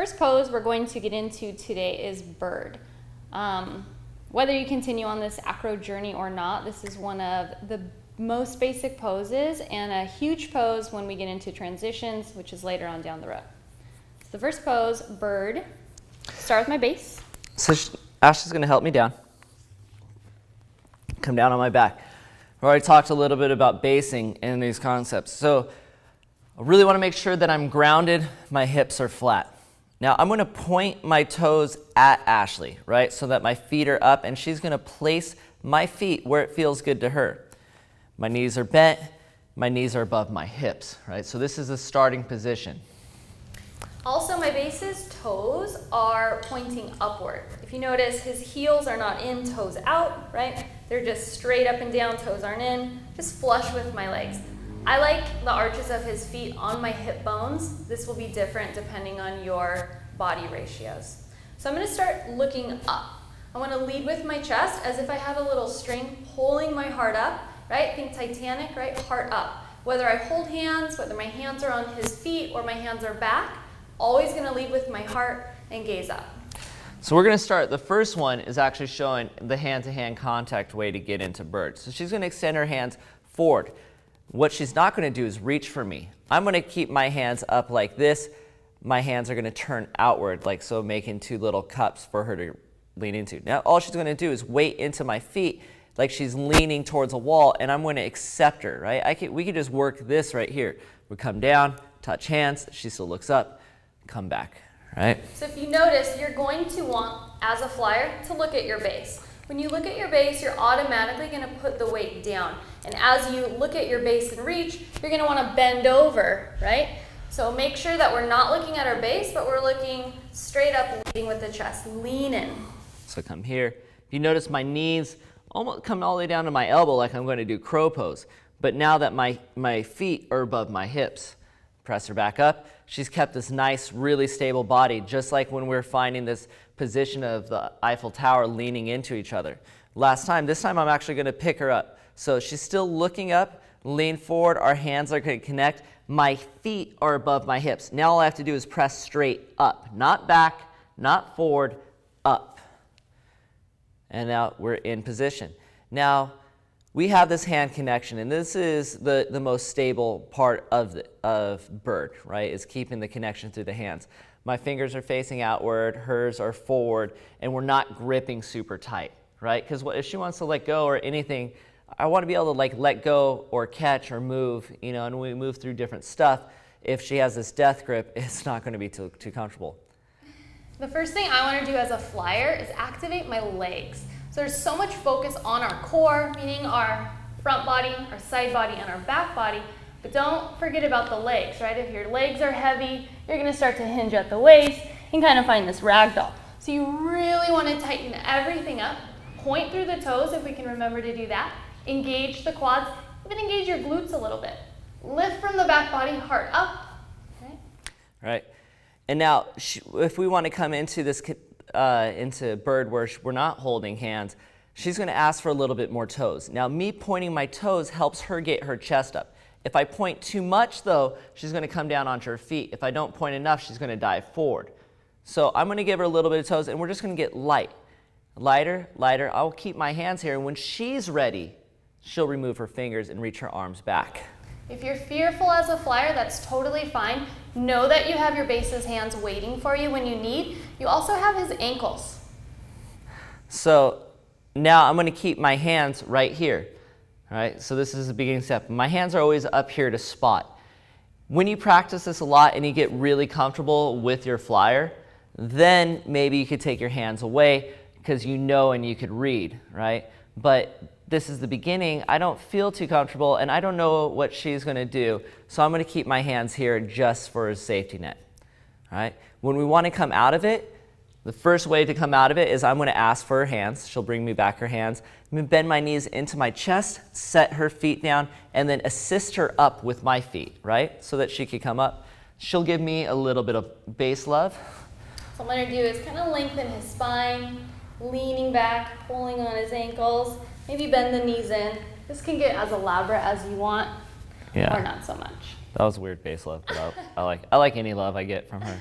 First pose we're going to get into today is bird. Whether you continue on this acro journey or not, this is one of the most basic poses and a huge pose when we get into transitions, which is later on down the road. So the first pose, bird. Start with my base. So Ashley's going to help me down. Come down on my back. We already talked a little bit about basing in these concepts. So I really want to make sure that I'm grounded, my hips are flat. Now I'm going to point my toes at Ashley, right, so that my feet are up, and she's going to place my feet where it feels good to her. My knees are bent, my knees are above my hips, right? So this is a starting position. Also, my base's toes are pointing upward. If you notice, his heels are not in, toes out, right? They're just straight up and down, toes aren't in, just flush with my legs. I like the arches of his feet on my hip bones. This will be different depending on your body ratios. So I'm going to start looking up. I want to lead with my chest as if I have a little string pulling my heart up, right? Think Titanic, right? Heart up. Whether I hold hands, whether my hands are on his feet or my hands are back, always going to lead with my heart and gaze up. So we're going to start, the first one is actually showing the hand-to-hand contact way to get into bird. So she's going to extend her hands forward. What she's not going to do is reach for me. I'm going to keep my hands up like this. My hands are going to turn outward, like so, making two little cups for her to lean into. Now all she's going to do is weight into my feet like she's leaning towards a wall, and I'm going to accept her, right? We could just work this right here. We come down, touch hands, she still looks up, come back, right? So if you notice, you're going to want, as a flyer, to look at your base. When you look at your base, you're automatically going to put the weight down. And as you look at your base and reach, you're going to want to bend over, right? So make sure that we're not looking at our base, but we're looking straight up, leading with the chest. Lean in. So come here. If you notice, my knees almost come all the way down to my elbow like I'm going to do crow pose. But now that my feet are above my hips, press her back up. She's kept this nice, really stable body, just like when we're finding this position of the Eiffel Tower leaning into each other. This time I'm actually going to pick her up. So she's still looking up, lean forward, our hands are going to connect. My feet are above my hips. Now all I have to do is press straight up, not back, not forward, up. And now we're in position. Now we have this hand connection, and this is the most stable part of bird, right? Is keeping the connection through the hands. My fingers are facing outward, hers are forward, and we're not gripping super tight, right? Because if she wants to let go or anything, I want to be able to like let go or catch or move, you know, and we move through different stuff. If she has this death grip, it's not going to be too comfortable. The first thing I want to do as a flyer is activate my legs. So there's so much focus on our core, meaning our front body, our side body, and our back body, but don't forget about the legs, right? If your legs are heavy, you're going to start to hinge at the waist and kind of find this ragdoll. So you really want to tighten everything up, point through the toes if we can remember to do that, engage the quads, even engage your glutes a little bit. Lift from the back body, heart up, okay? Right. And now, if we want to come into this into bird where we're not holding hands, she's going to ask for a little bit more toes. Now, me pointing my toes helps her get her chest up. If I point too much, though, she's going to come down onto her feet. If I don't point enough, she's going to dive forward. So I'm going to give her a little bit of toes, and we're just going to get light. Lighter, lighter. I'll keep my hands here, and when she's ready, she'll remove her fingers and reach her arms back. If you're fearful as a flyer, that's totally fine. Know that you have your base's hands waiting for you when you need. You also have his ankles. So now I'm going to keep my hands right here. All right, so this is the beginning step. My hands are always up here to spot. When you practice this a lot and you get really comfortable with your flyer, then maybe you could take your hands away because you know and you could read, right? But this is the beginning. I don't feel too comfortable, and I don't know what she's going to do, so I'm going to keep my hands here just for a safety net. All right? When we want to come out of it, the first way to come out of it is I'm going to ask for her hands. She'll bring me back her hands. I'm going to bend my knees into my chest, set her feet down, and then assist her up with my feet, right? So that she can come up. She'll give me a little bit of base love. So what I'm going to do is kind of lengthen his spine, leaning back, pulling on his ankles. Maybe bend the knees in. This can get as elaborate as you want, or not so much. That was weird base love, but I like any love I get from her.